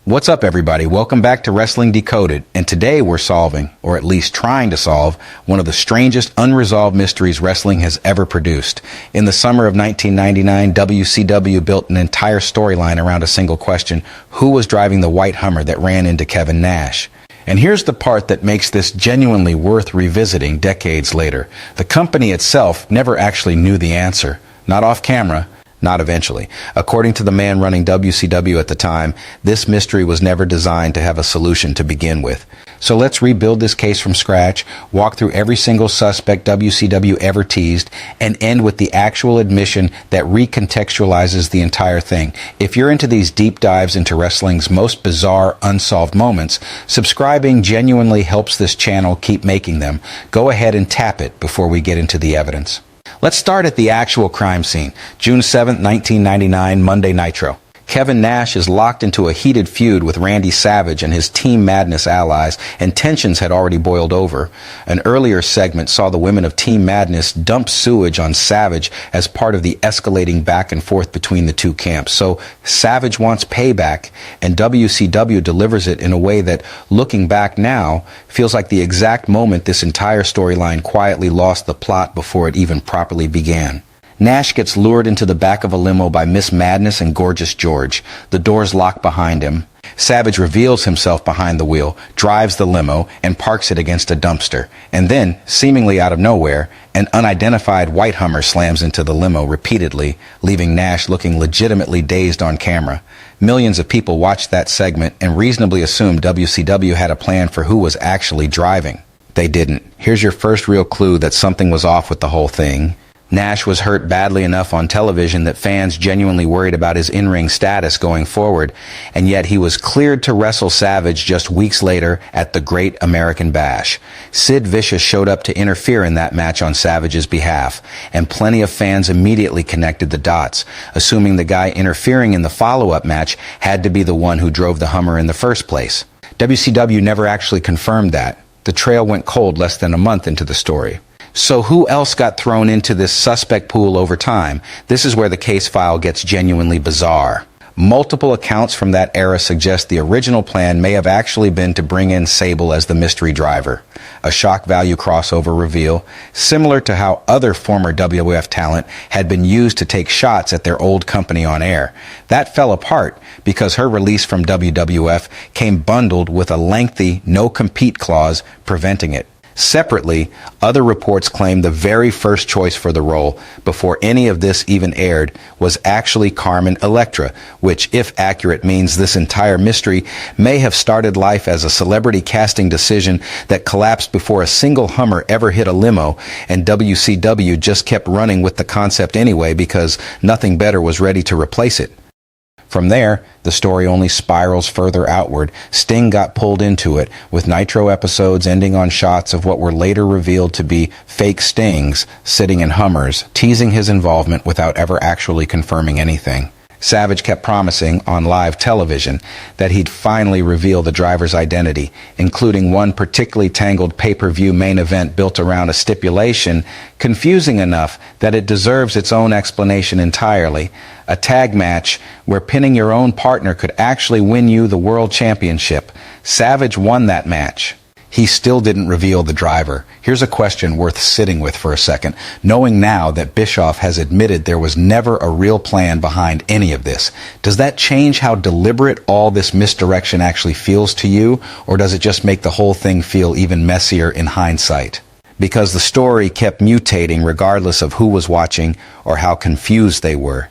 What's up, everybody? Welcome back to Wrestling Decoded, and today we're solving, or at least trying to solve, one of the strangest unresolved mysteries wrestling has ever produced. In the summer of 1999, WCW built an entire storyline around a single question: who was driving the white Hummer that ran into Kevin Nash? And here's the part that makes this genuinely worth revisiting decades later. The company itself never actually knew the answer. Not off camera. Not eventually. According to the man running WCW at the time, this mystery was never designed to have a solution to begin with. So let's rebuild this case from scratch, walk through every single suspect WCW ever teased, and end with the actual admission that recontextualizes the entire thing. If you're into these deep dives into wrestling's most bizarre, unsolved moments, subscribing genuinely helps this channel keep making them. Go ahead and tap it before we get into the evidence. Let's start at the actual crime scene. June 7, 1999, Monday Nitro. Kevin Nash is locked into a heated feud with Randy Savage and his Team Madness allies, and tensions had already boiled over. An earlier segment saw the women of Team Madness dump sewage on Savage as part of the escalating back and forth between the two camps. So Savage wants payback, and WCW delivers it in a way that, looking back now, feels like the exact moment this entire storyline quietly lost the plot before it even properly began. Nash gets lured into the back of a limo by Miss Madness and Gorgeous George. The doors lock behind him. Savage reveals himself behind the wheel, drives the limo, and parks it against a dumpster. And then, seemingly out of nowhere, an unidentified white Hummer slams into the limo repeatedly, leaving Nash looking legitimately dazed on camera. Millions of people watched that segment and reasonably assumed WCW had a plan for who was actually driving. They didn't. Here's your first real clue that something was off with the whole thing. Nash was hurt badly enough on television that fans genuinely worried about his in-ring status going forward, and yet he was cleared to wrestle Savage just weeks later at the Great American Bash. Sid Vicious showed up to interfere in that match on Savage's behalf, and plenty of fans immediately connected the dots, assuming the guy interfering in the follow-up match had to be the one who drove the Hummer in the first place. WCW never actually confirmed that. The trail went cold less than a month into the story. So who else got thrown into this suspect pool over time? This is where the case file gets genuinely bizarre. Multiple accounts from that era suggest the original plan may have actually been to bring in Sable as the mystery driver. A shock value crossover reveal, similar to how other former WWF talent had been used to take shots at their old company on air. That fell apart because her release from WWF came bundled with a lengthy no-compete clause preventing it. Separately, other reports claim the very first choice for the role, before any of this even aired, was actually Carmen Electra, which, if accurate, means this entire mystery may have started life as a celebrity casting decision that collapsed before a single Hummer ever hit a limo, and WCW just kept running with the concept anyway because nothing better was ready to replace it. From there, the story only spirals further outward. Sting got pulled into it, with Nitro episodes ending on shots of what were later revealed to be fake Stings sitting in Hummers, teasing his involvement without ever actually confirming anything. Savage kept promising on live television that he'd finally reveal the driver's identity, including one particularly tangled pay-per-view main event built around a stipulation confusing enough that it deserves its own explanation entirely. A tag match where pinning your own partner could actually win you the world championship. Savage won that match. He still didn't reveal the driver. Here's a question worth sitting with for a second. Knowing now that Bischoff has admitted there was never a real plan behind any of this, does that change how deliberate all this misdirection actually feels to you, or does it just make the whole thing feel even messier in hindsight? Because the story kept mutating regardless of who was watching or how confused they were.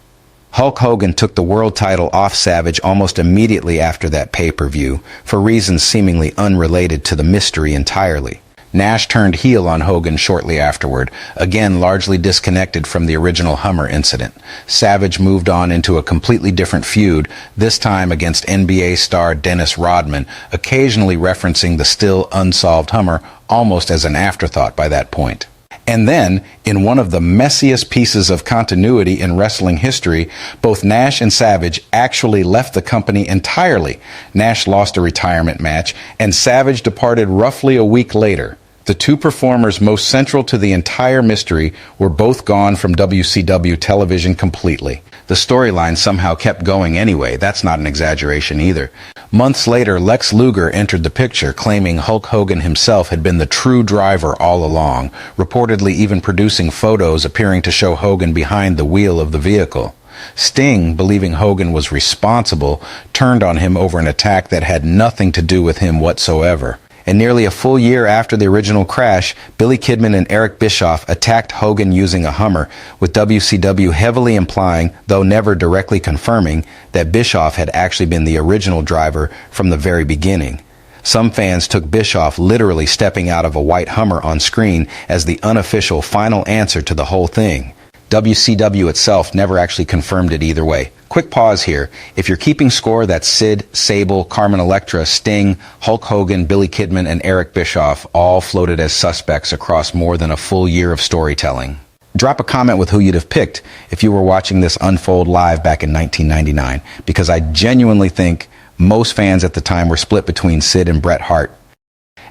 Hulk Hogan took the world title off Savage almost immediately after that pay-per-view, for reasons seemingly unrelated to the mystery entirely. Nash turned heel on Hogan shortly afterward, again largely disconnected from the original Hummer incident. Savage moved on into a completely different feud, this time against NBA star Dennis Rodman, occasionally referencing the still unsolved Hummer almost as an afterthought by that point. And then, in one of the messiest pieces of continuity in wrestling history, both Nash and Savage actually left the company entirely. Nash lost a retirement match, and Savage departed roughly a week later. The two performers most central to the entire mystery were both gone from WCW television completely. The storyline somehow kept going anyway. That's not an exaggeration either. Months later, Lex Luger entered the picture, claiming Hulk Hogan himself had been the true driver all along, reportedly even producing photos appearing to show Hogan behind the wheel of the vehicle. Sting, believing Hogan was responsible, turned on him over an attack that had nothing to do with him whatsoever. And nearly a full year after the original crash, Billy Kidman and Eric Bischoff attacked Hogan using a Hummer, with WCW heavily implying, though never directly confirming, that Bischoff had actually been the original driver from the very beginning. Some fans took Bischoff literally stepping out of a white Hummer on screen as the unofficial final answer to the whole thing. WCW itself never actually confirmed it either way. Quick pause here. If you're keeping score, that's Sid, Sable, Carmen Electra, Sting, Hulk Hogan, Billy Kidman, and Eric Bischoff all floated as suspects across more than a full year of storytelling. Drop a comment with who you'd have picked if you were watching this unfold live back in 1999, because I genuinely think most fans at the time were split between Sid and Bret Hart.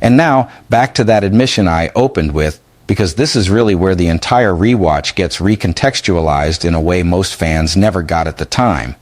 And now, back to that admission I opened with, because this is really where the entire rewatch gets recontextualized in a way most fans never got at the time.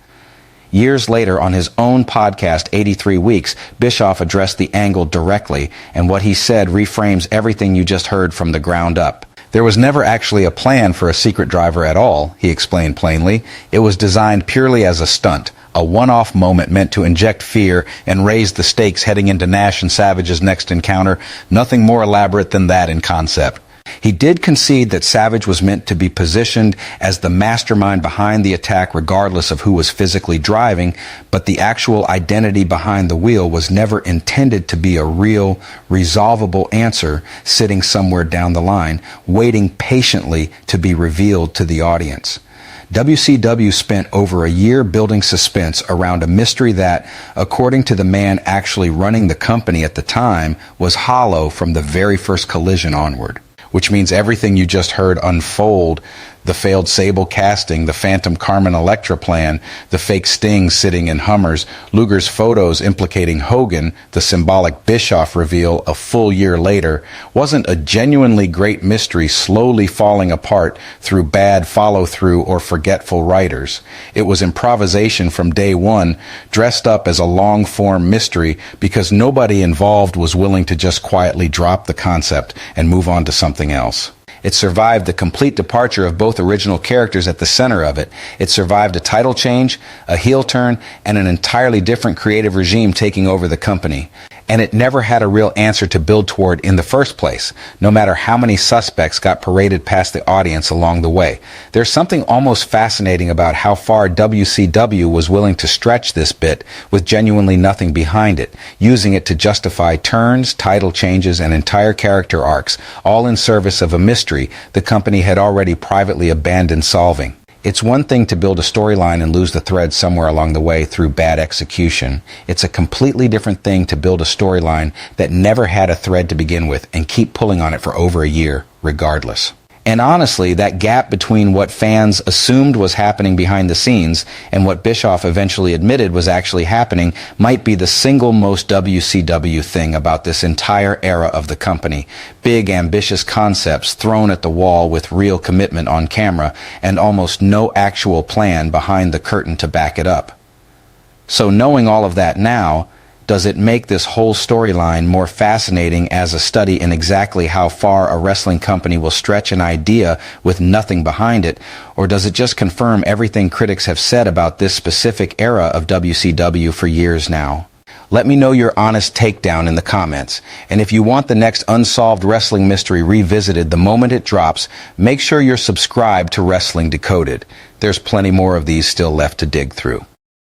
Years later, on his own podcast, 83 Weeks, Bischoff addressed the angle directly, and what he said reframes everything you just heard from the ground up. There was never actually a plan for a secret driver at all, he explained plainly. It was designed purely as a stunt, a one-off moment meant to inject fear and raise the stakes heading into Nash and Savage's next encounter. Nothing more elaborate than that in concept. He did concede that Savage was meant to be positioned as the mastermind behind the attack regardless of who was physically driving, but the actual identity behind the wheel was never intended to be a real, resolvable answer sitting somewhere down the line, waiting patiently to be revealed to the audience. WCW spent over a year building suspense around a mystery that, according to the man actually running the company at the time, was hollow from the very first collision onward. Which means everything you just heard unfold, the failed Sable casting, the phantom Carmen Electra plan, the fake Sting sitting in Hummers, Luger's photos implicating Hogan, the symbolic Bischoff reveal a full year later, wasn't a genuinely great mystery slowly falling apart through bad follow-through or forgetful writers. It was improvisation from day one, dressed up as a long-form mystery because nobody involved was willing to just quietly drop the concept and move on to something else. It survived the complete departure of both original characters at the center of it. It survived a title change, a heel turn, and an entirely different creative regime taking over the company. And it never had a real answer to build toward in the first place, no matter how many suspects got paraded past the audience along the way. There's something almost fascinating about how far WCW was willing to stretch this bit with genuinely nothing behind it, using it to justify turns, title changes, and entire character arcs, all in service of a mystery the company had already privately abandoned solving. It's one thing to build a storyline and lose the thread somewhere along the way through bad execution. It's a completely different thing to build a storyline that never had a thread to begin with and keep pulling on it for over a year, regardless. And honestly, that gap between what fans assumed was happening behind the scenes and what Bischoff eventually admitted was actually happening might be the single most WCW thing about this entire era of the company. Big, ambitious concepts thrown at the wall with real commitment on camera and almost no actual plan behind the curtain to back it up. So knowing all of that now, does it make this whole storyline more fascinating as a study in exactly how far a wrestling company will stretch an idea with nothing behind it, or does it just confirm everything critics have said about this specific era of WCW for years now? Let me know your honest takedown in the comments. And if you want the next unsolved wrestling mystery revisited the moment it drops, make sure you're subscribed to Wrestling Decoded. There's plenty more of these still left to dig through.